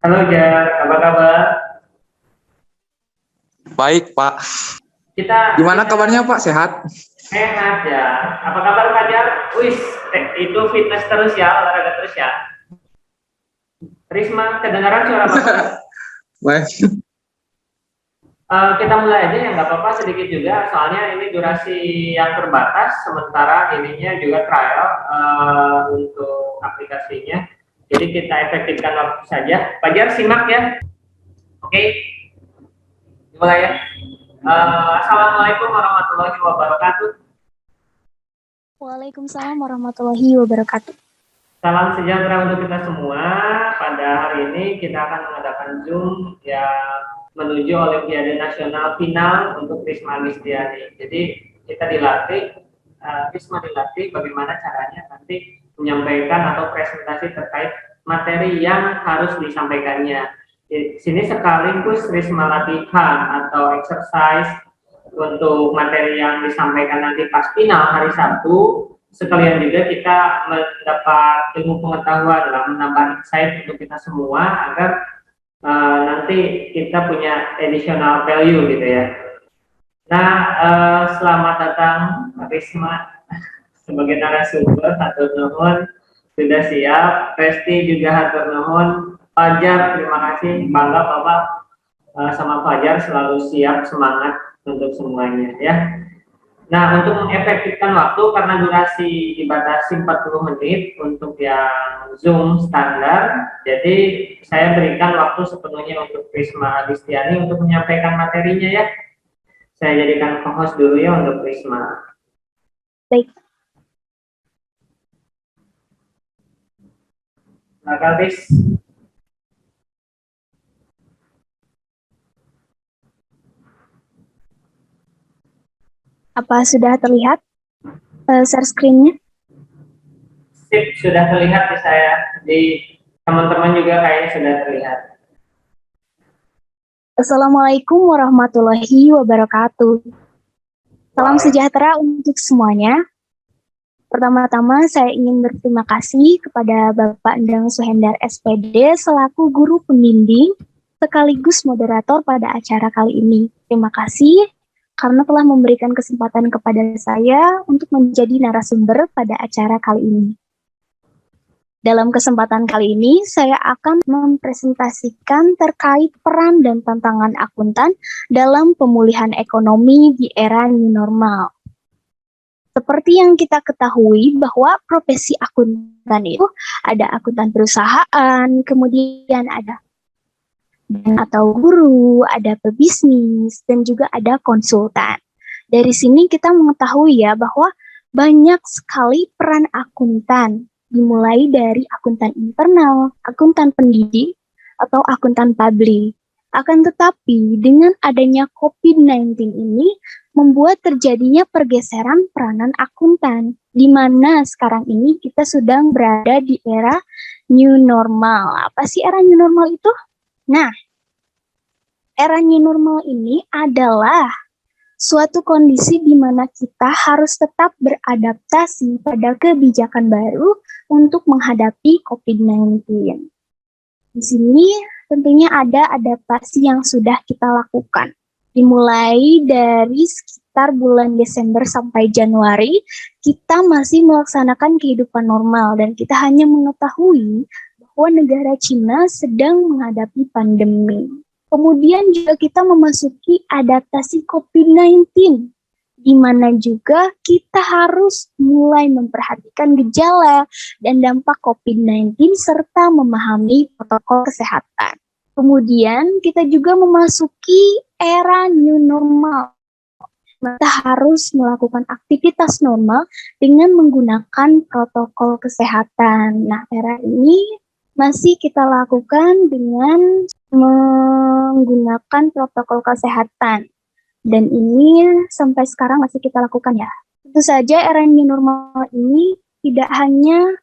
Halo Jar, apa kabar? Baik, Pak. Kita Gimana kabarnya, Pak? Sehat? sehat ya. Apa kabar Kak Jar? Wis, itu fitness terus ya, olahraga terus ya. Risma, kedengaran suara Bapak? Baik. Kita mulai aja ya, nggak apa-apa sedikit juga. Soalnya ini durasi yang terbatas, sementara ininya juga trial untuk aplikasinya. Jadi kita efektifkan waktu saja. Pak Jar, simak ya. Oke, dimulai ya. Assalamualaikum warahmatullahi wabarakatuh. Waalaikumsalam warahmatullahi wabarakatuh. Salam sejahtera untuk kita semua. Pada hari ini kita akan mengadakan Zoom yang menuju Olimpiade Nasional Final untuk Risma Listiani. Jadi kita dilatih, Risma dilatih bagaimana caranya nanti menyampaikan atau presentasi terkait materi yang harus disampaikannya. Di sini sekaligus Risma latihan atau exercise untuk materi yang disampaikan nanti pas final hari Sabtu. Sekalian juga kita mendapat ilmu pengetahuan lah, menambah insight untuk kita semua agar nanti kita punya additional value gitu ya. Nah, selamat datang Risma sebagai narasumber. Hatur nuhun sudah siap. Resti juga hatur nuhun. Fajar, terima kasih, bangga Bapak sama Fajar selalu siap, semangat untuk semuanya ya. Nah, untuk mengefektifkan waktu karena durasi dibatasi 40 menit untuk yang Zoom standar, jadi saya berikan waktu sepenuhnya untuk Risma Listiani untuk menyampaikan materinya ya. Saya jadikan co-host dulu ya untuk Risma. Baik. Silakan, Ris. Apa sudah terlihat share screen-nya? Sip, sudah terlihat di saya. Di teman-teman juga kayaknya sudah terlihat. Assalamualaikum warahmatullahi wabarakatuh. Salam sejahtera untuk semuanya. Pertama-tama saya ingin berterima kasih kepada Bapak Endang Suhendar SPD selaku guru pembimbing sekaligus moderator pada acara kali ini. Terima kasih karena telah memberikan kesempatan kepada saya untuk menjadi narasumber pada acara kali ini. Dalam kesempatan kali ini, saya akan mempresentasikan terkait peran dan tantangan akuntan dalam pemulihan ekonomi di era new normal. Seperti yang kita ketahui bahwa profesi akuntan itu ada akuntan perusahaan, kemudian ada atau guru, ada pebisnis, dan juga ada konsultan. Dari sini kita mengetahui ya bahwa banyak sekali peran akuntan, dimulai dari akuntan internal, akuntan pendidik, atau akuntan publik. Akan tetapi dengan adanya COVID-19 ini membuat terjadinya pergeseran peranan akuntan, di mana sekarang ini kita sedang berada di era new normal. Apa sih era new normal itu? Nah, era new normal ini adalah suatu kondisi di mana kita harus tetap beradaptasi pada kebijakan baru untuk menghadapi COVID-19. Di sini tentunya ada adaptasi yang sudah kita lakukan. Dimulai dari sekitar bulan Desember sampai Januari, kita masih melaksanakan kehidupan normal dan kita hanya mengetahui bahwa negara Cina sedang menghadapi pandemi. Kemudian juga kita memasuki adaptasi COVID-19, di mana juga kita harus mulai memperhatikan gejala dan dampak COVID-19 serta memahami protokol kesehatan. Kemudian kita juga memasuki era new normal. Kita harus melakukan aktivitas normal dengan menggunakan protokol kesehatan. Nah, era ini masih kita lakukan dengan menggunakan protokol kesehatan. Dan ini sampai sekarang masih kita lakukan ya. Tentu saja era new normal ini tidak hanya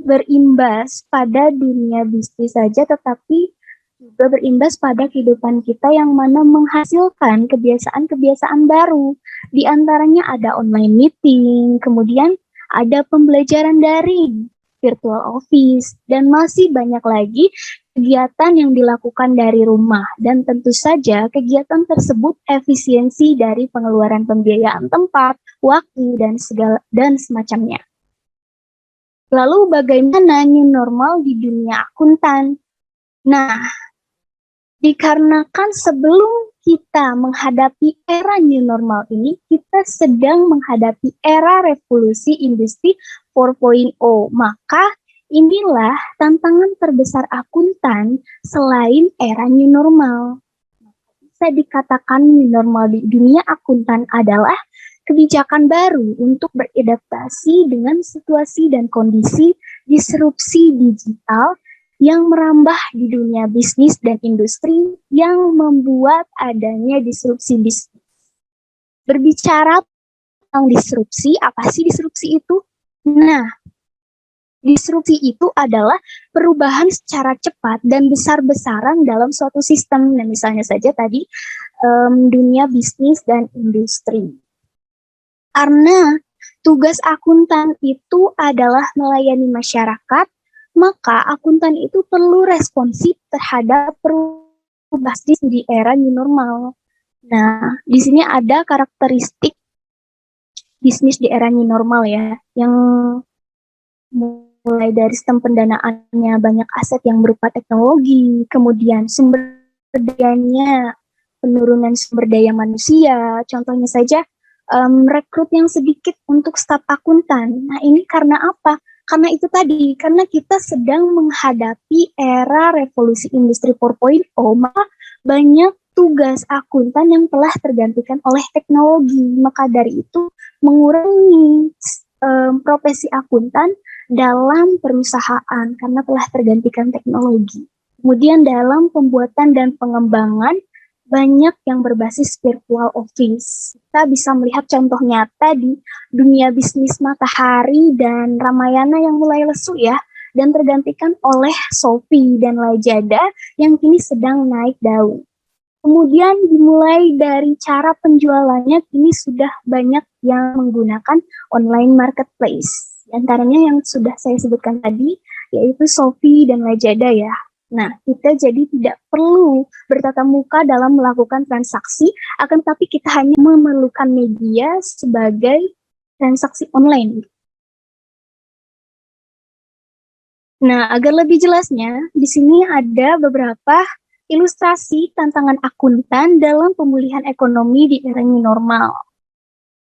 berimbas pada dunia bisnis saja, tetapi juga berimbas pada kehidupan kita yang mana menghasilkan kebiasaan-kebiasaan baru. Di antaranya ada online meeting, kemudian ada pembelajaran daring. virtual office, dan masih banyak lagi kegiatan yang dilakukan dari rumah. Dan tentu saja kegiatan tersebut efisiensi dari pengeluaran pembiayaan tempat, waktu, dan semacamnya. Lalu bagaimana new normal di dunia akuntan? Nah, dikarenakan sebelum kita menghadapi era new normal ini, kita sedang menghadapi era revolusi industri 4.0. Maka inilah tantangan terbesar akuntan selain era new normal. Bisa dikatakan new normal di dunia akuntan adalah kebijakan baru untuk beradaptasi dengan situasi dan kondisi disrupsi digital yang merambah di dunia bisnis dan industri yang membuat adanya disrupsi bisnis. Berbicara tentang disrupsi, apa sih disrupsi itu? Nah, disrupsi itu adalah perubahan secara cepat dan besar-besaran dalam suatu sistem. Nah, misalnya saja tadi dunia bisnis dan industri. Karena tugas akuntan itu adalah melayani masyarakat, maka akuntan itu perlu responsif terhadap perubahan bisnis di era new normal. Nah, di sini ada karakteristik bisnis di era new normal ya, yang mulai dari sistem pendanaannya banyak aset yang berupa teknologi, kemudian sumber dayanya, penurunan sumber daya manusia, contohnya saja rekrut yang sedikit untuk staf akuntan. Nah, ini karena apa? Karena itu tadi, karena kita sedang menghadapi era revolusi industri 4.0, maka banyak tugas akuntan yang telah tergantikan oleh teknologi. Maka dari itu, mengurangi profesi akuntan dalam perusahaan karena telah tergantikan teknologi. Kemudian dalam pembuatan dan pengembangan, banyak yang berbasis virtual office. Kita bisa melihat contoh nyata di dunia bisnis Matahari dan Ramayana yang mulai lesu ya, dan tergantikan oleh Shopee dan Lazada yang kini sedang naik daun. Kemudian dimulai dari cara penjualannya, kini sudah banyak yang menggunakan online marketplace. Di antaranya yang sudah saya sebutkan tadi, yaitu Shopee dan Lazada ya. Nah, kita jadi tidak perlu bertatap muka dalam melakukan transaksi, akan tetapi kita hanya memerlukan media sebagai transaksi online. Nah, agar lebih jelasnya, di sini ada beberapa ilustrasi tantangan akuntan dalam pemulihan ekonomi di era new normal.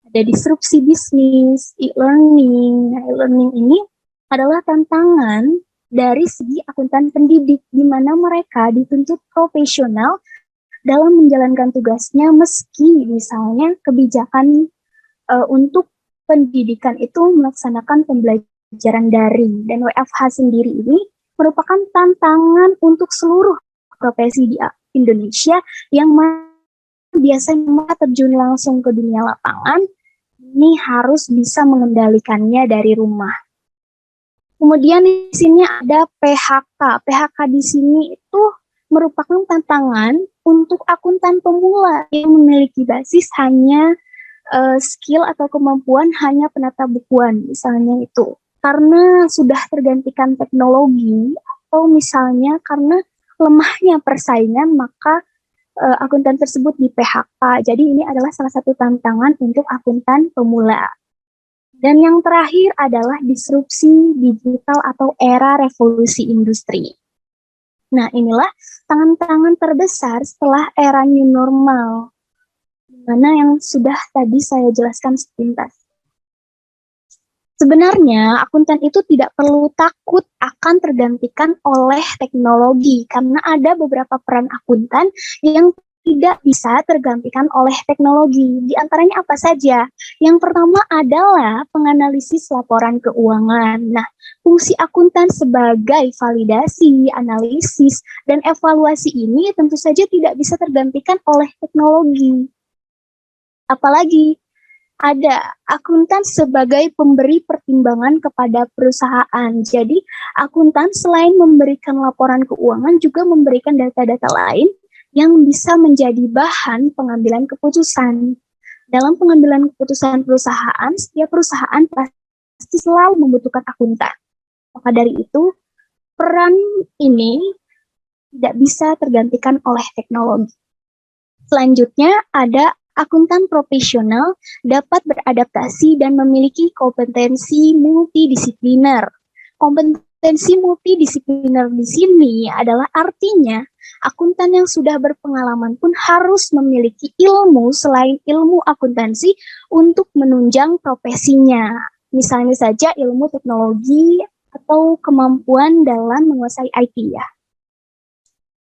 Ada disrupsi bisnis, e-learning. Nah, e-learning ini adalah tantangan dari segi akuntan pendidik, di mana mereka dituntut profesional dalam menjalankan tugasnya meski misalnya kebijakan untuk pendidikan itu melaksanakan pembelajaran daring. Dan WFH sendiri ini merupakan tantangan untuk seluruh profesi di Indonesia yang biasanya terjun langsung ke dunia lapangan, ini harus bisa mengendalikannya dari rumah. Kemudian di sini ada PHK. PHK di sini itu merupakan tantangan untuk akuntan pemula yang memiliki basis hanya skill atau kemampuan hanya penata bukuan, misalnya itu. Karena sudah tergantikan teknologi atau misalnya karena lemahnya persaingan, maka akuntan tersebut di PHK. Jadi ini adalah salah satu tantangan untuk akuntan pemula. Dan yang terakhir adalah disrupsi digital atau era revolusi industri. Nah, inilah tantangan terbesar setelah era new normal, mana yang sudah tadi saya jelaskan sepintas. Sebenarnya, akuntan itu tidak perlu takut akan tergantikan oleh teknologi, karena ada beberapa peran akuntan yang tidak bisa tergantikan oleh teknologi. Di antaranya apa saja? Yang pertama adalah penganalisis laporan keuangan. Nah, fungsi akuntan sebagai validasi, analisis, dan evaluasi ini tentu saja tidak bisa tergantikan oleh teknologi. Apalagi ada akuntan sebagai pemberi pertimbangan kepada perusahaan. Jadi, akuntan selain memberikan laporan keuangan juga memberikan data-data lain yang bisa menjadi bahan pengambilan keputusan. Dalam pengambilan keputusan perusahaan, setiap perusahaan pasti selalu membutuhkan akuntan. Maka dari itu, peran ini tidak bisa tergantikan oleh teknologi. Selanjutnya, ada akuntan profesional dapat beradaptasi dan memiliki kompetensi multidisipliner. Kompetensi multidisipliner di sini adalah artinya akuntan yang sudah berpengalaman pun harus memiliki ilmu selain ilmu akuntansi untuk menunjang profesinya. Misalnya saja ilmu teknologi atau kemampuan dalam menguasai IT ya.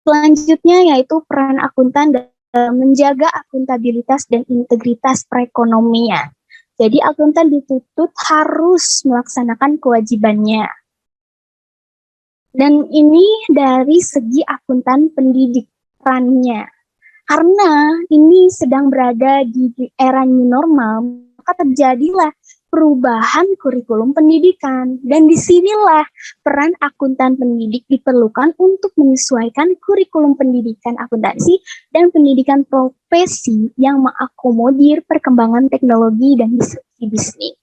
Selanjutnya yaitu peran akuntan dalam menjaga akuntabilitas dan integritas perekonomian. Jadi akuntan dituntut harus melaksanakan kewajibannya. Dan ini dari segi akuntan pendidik perannya. Karena ini sedang berada di era new normal, maka terjadilah perubahan kurikulum pendidikan. Dan disinilah peran akuntan pendidik diperlukan untuk menyesuaikan kurikulum pendidikan akuntansi dan pendidikan profesi yang mengakomodir perkembangan teknologi dan bisnis.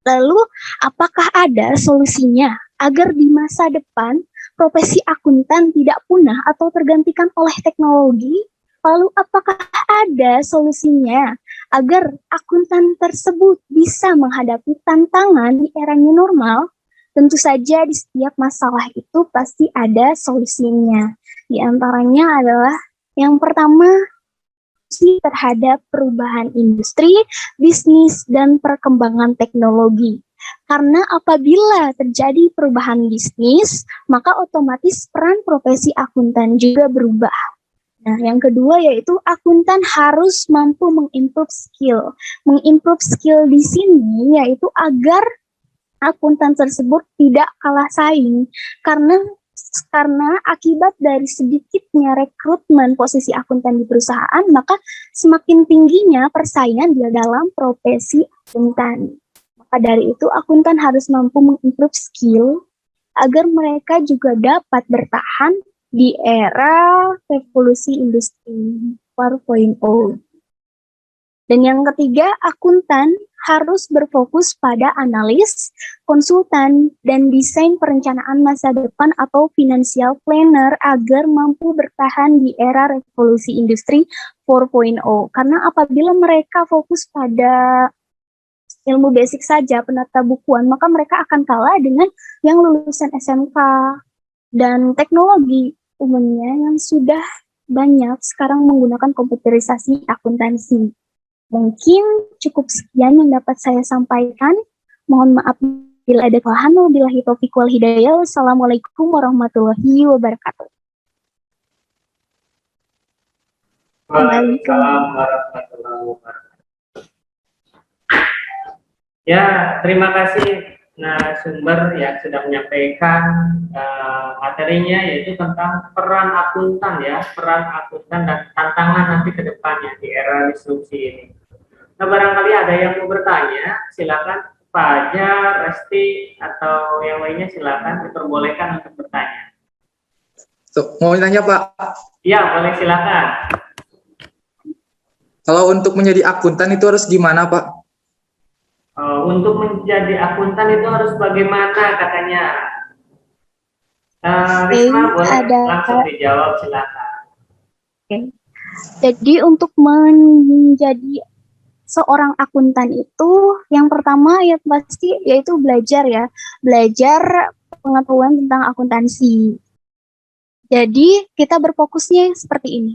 Lalu, apakah ada solusinya agar di masa depan profesi akuntan tidak punah atau tergantikan oleh teknologi? Lalu, apakah ada solusinya agar akuntan tersebut bisa menghadapi tantangan di era new normal? Tentu saja di setiap masalah itu pasti ada solusinya. Di antaranya adalah yang pertama, terhadap perubahan industri, bisnis, dan perkembangan teknologi. Karena apabila terjadi perubahan bisnis, maka otomatis peran profesi akuntan juga berubah. Nah, yang kedua yaitu akuntan harus mampu mengimprove skill. Mengimprove skill di sini yaitu agar akuntan tersebut tidak kalah saing. Karena akibat dari sedikitnya rekrutmen posisi akuntan di perusahaan, maka semakin tingginya persaingan di dalam profesi akuntan. Maka dari itu, akuntan harus mampu mengimprove skill agar mereka juga dapat bertahan di era revolusi industri 4.0. Dan yang ketiga, akuntan harus berfokus pada analis, konsultan, dan desain perencanaan masa depan atau financial planner agar mampu bertahan di era revolusi industri 4.0. Karena apabila mereka fokus pada ilmu basic saja, penata bukuan, maka mereka akan kalah dengan yang lulusan SMK dan teknologi umumnya yang sudah banyak sekarang menggunakan komputerisasi akuntansi. Mungkin cukup sekian yang dapat saya sampaikan. Mohon maaf bila ada kesalahan. Wabillahi taufiq wal hidayah. Wassalamualaikum warahmatullahi wabarakatuh. Waalaikumsalam warahmatullahi wabarakatuh. Ya, terima kasih narasumber yang sudah menyampaikan materinya, yaitu tentang peran akuntan ya, peran akuntan dan tantangan nanti ke depannya di era disrupsi ini. Nah, barangkali ada yang mau bertanya, silakan Pak Ajar, Resti, atau yang lainnya silakan diperbolehkan untuk bertanya. Mau tanya Pak, Iya, boleh silakan. kalau untuk menjadi akuntan itu harus gimana Pak? Untuk menjadi akuntan itu harus bagaimana katanya? Risma, boleh langsung dijawab, silakan. Jadi untuk menjadi seorang akuntan itu yang pertama ya pasti yaitu belajar pengetahuan tentang akuntansi. Jadi kita berfokusnya seperti ini.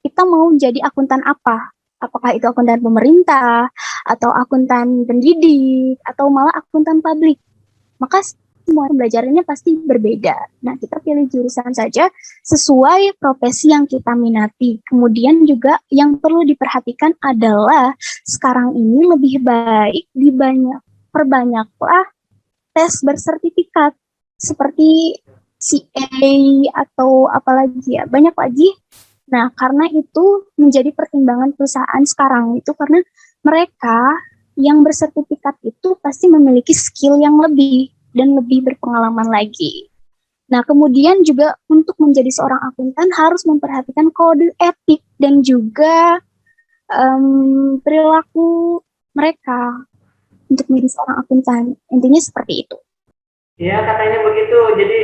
Kita mau jadi akuntan apa? Apakah itu akuntan pemerintah atau akuntan pendidik atau malah akuntan publik? Maka semua belajarannya pasti berbeda. Nah, kita pilih jurusan saja sesuai profesi yang kita minati. Kemudian juga yang perlu diperhatikan adalah sekarang ini lebih baik perbanyaklah tes bersertifikat seperti CA atau apalagi ya, banyak lagi. Nah, karena itu menjadi pertimbangan perusahaan sekarang itu karena mereka yang bersertifikat itu pasti memiliki skill yang lebih dan lebih berpengalaman lagi. Nah, kemudian juga untuk menjadi seorang akuntan harus memperhatikan kode etik dan juga perilaku mereka untuk menjadi seorang akuntan. Intinya seperti itu. Ya katanya begitu. Jadi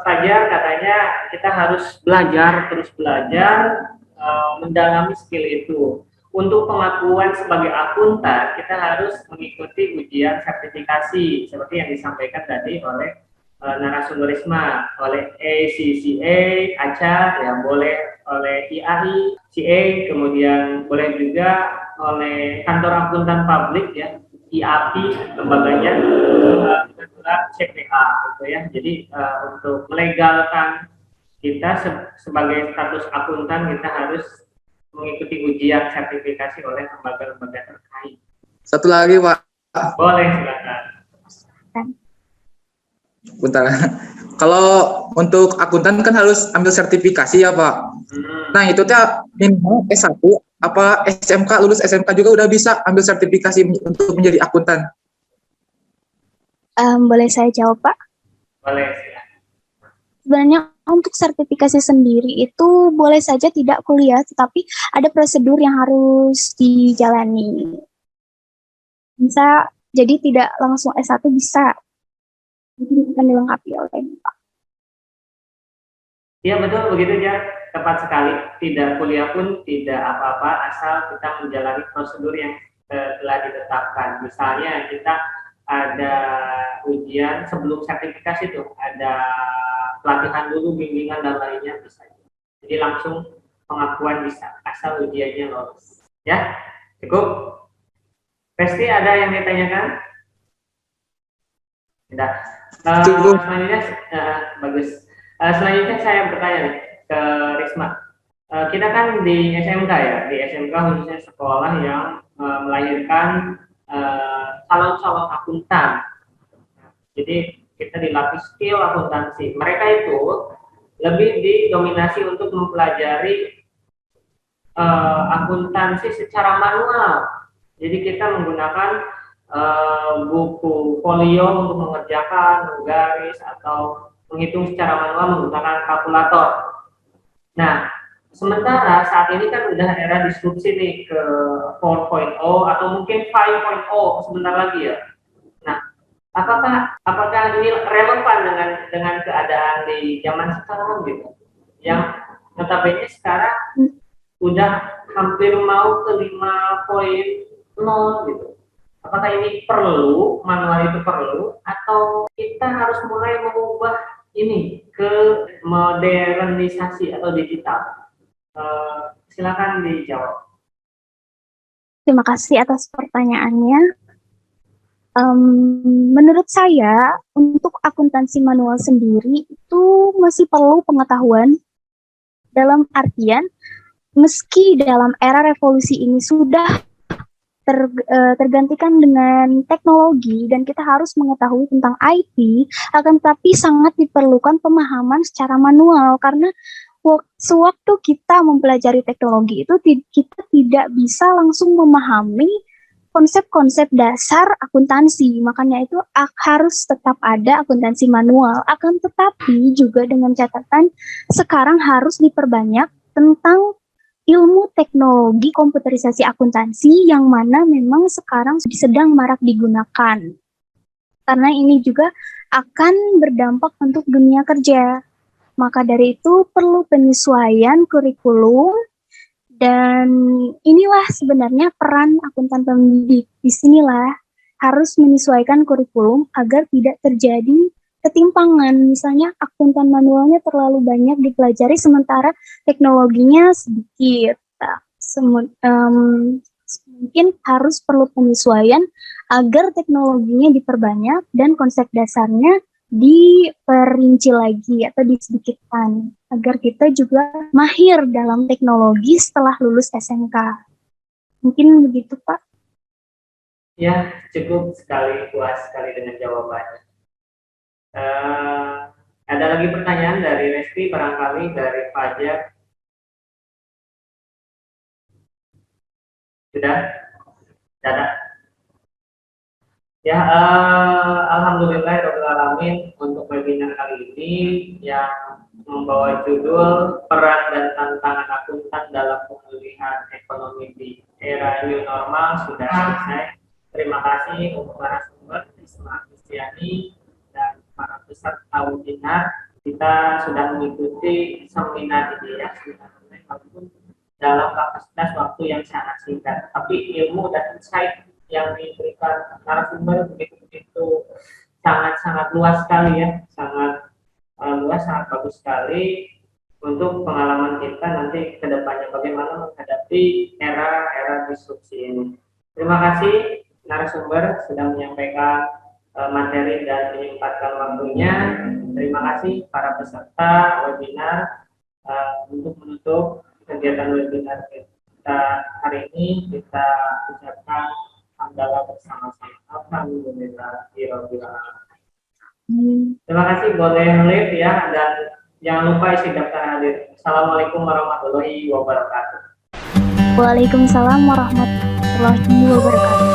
Fajar katanya kita harus belajar terus belajar mendalami skill itu. Untuk pengakuan sebagai akuntan kita harus mengikuti ujian sertifikasi seperti yang disampaikan tadi oleh narasumber Risma, oleh ACCA, ACA, ya boleh oleh IAI, CA, kemudian boleh juga oleh kantor akuntan publik ya, IAPI lembaganya, juga CPA gitu ya. Jadi untuk melegalkan kita sebagai status akuntan kita harus mengikuti ujian sertifikasi oleh lembaga-lembaga terkait. Satu lagi, Pak. Boleh, silakan. Bentar. Kalau untuk akuntan kan harus ambil sertifikasi ya, Pak. Nah, itu teh minimal S1 apa SMK, lulus SMK juga udah bisa ambil sertifikasi untuk menjadi akuntan. Boleh saya jawab, Pak? Boleh, silakan. Sebenarnya untuk sertifikasi sendiri itu boleh saja tidak kuliah, tetapi ada prosedur yang harus dijalani. Bisa, jadi tidak langsung S1 bisa. Jadi akan dilengkapi oleh Pak. Iya betul begitu ya, tepat sekali. Tidak kuliah pun tidak apa-apa asal kita menjalani prosedur yang telah ditetapkan. Misalnya kita ada ujian sebelum sertifikasi itu, ada pelatihan dulu, bimbingan dan lainnya bisa. Jadi langsung pengakuan bisa asal ujiannya lolos. Ya, cukup. Pasti ada yang ditanyakan? Tidak. Selanjutnya bagus. Selanjutnya saya bertanya nih ke Risma. Kita kan di SMK ya, di SMK khususnya sekolah yang melahirkan calon-calon akuntan. Jadi kita dilatih skill akuntansi. Mereka itu lebih didominasi untuk mempelajari akuntansi secara manual. Jadi kita menggunakan buku folio untuk mengerjakan, menggaris atau menghitung secara manual menggunakan kalkulator. Nah, sementara saat ini kan udah era disrupsi nih ke 4.0 atau mungkin 5.0 sebentar lagi ya. Nah, apakah ini relevan dengan keadaan di zaman sekarang gitu? Yang notabene sekarang udah hampir mau ke 5.0 gitu. Apakah ini perlu, manual itu perlu, atau kita harus mulai mengubah ini ke modernisasi atau digital? Silakan dijawab. Terima kasih atas pertanyaannya. Menurut saya, untuk akuntansi manual sendiri itu masih perlu pengetahuan dalam artian, meski dalam era revolusi ini sudah tergantikan dengan teknologi dan kita harus mengetahui tentang IT, akan tetapi sangat diperlukan pemahaman secara manual karena sewaktu kita mempelajari teknologi itu kita tidak bisa langsung memahami konsep-konsep dasar akuntansi, makanya itu harus tetap ada akuntansi manual. Akan tetapi juga dengan catatan sekarang harus diperbanyak tentang ilmu teknologi komputerisasi akuntansi yang mana memang sekarang sedang marak digunakan. Karena ini juga akan berdampak untuk dunia kerja. Maka dari itu perlu penyesuaian kurikulum dan inilah sebenarnya peran akuntan pendidik. Disinilah harus menyesuaikan kurikulum agar tidak terjadi ketimpangan. Misalnya akuntan manualnya terlalu banyak dipelajari sementara teknologinya sedikit. Mungkin harus perlu penyesuaian agar teknologinya diperbanyak dan konsep dasarnya diperinci lagi atau disedikitkan agar kita juga mahir dalam teknologi setelah lulus SMK. Mungkin begitu, Pak. Ya, cukup sekali, puas sekali dengan jawabannya. Ada lagi pertanyaan dari Resti, barangkali dari Fajar? Sudah? Tidak? Ya, alhamdulillahirobbilalamin untuk webinar kali ini yang membawa judul peran dan tantangan akuntan dalam pemulihan ekonomi di era new normal sudah selesai. Terima kasih untuk narasumber Risma Kristiani peserta webinar kita sudah mengikuti seminar ini ya, seminar online walaupun dalam kapasitas waktu yang sangat singkat, tapi ilmu dan insight yang diberikan narasumber begitu sangat luas sekali ya, sangat luas, sangat bagus sekali untuk pengalaman kita nanti ke depannya bagaimana menghadapi era disrupsi ini. Terima kasih narasumber sudah menyampaikan materi dan menyempatkan waktunya. Terima kasih para peserta webinar. Untuk menutup kegiatan webinar kita hari ini, kita ucapkan hamdalah bersama-sama. Alhamdulillah. Terima kasih, boleh live ya, dan jangan lupa isi daftar hadir. Assalamualaikum warahmatullahi wabarakatuh. Waalaikumsalam warahmatullahi wabarakatuh.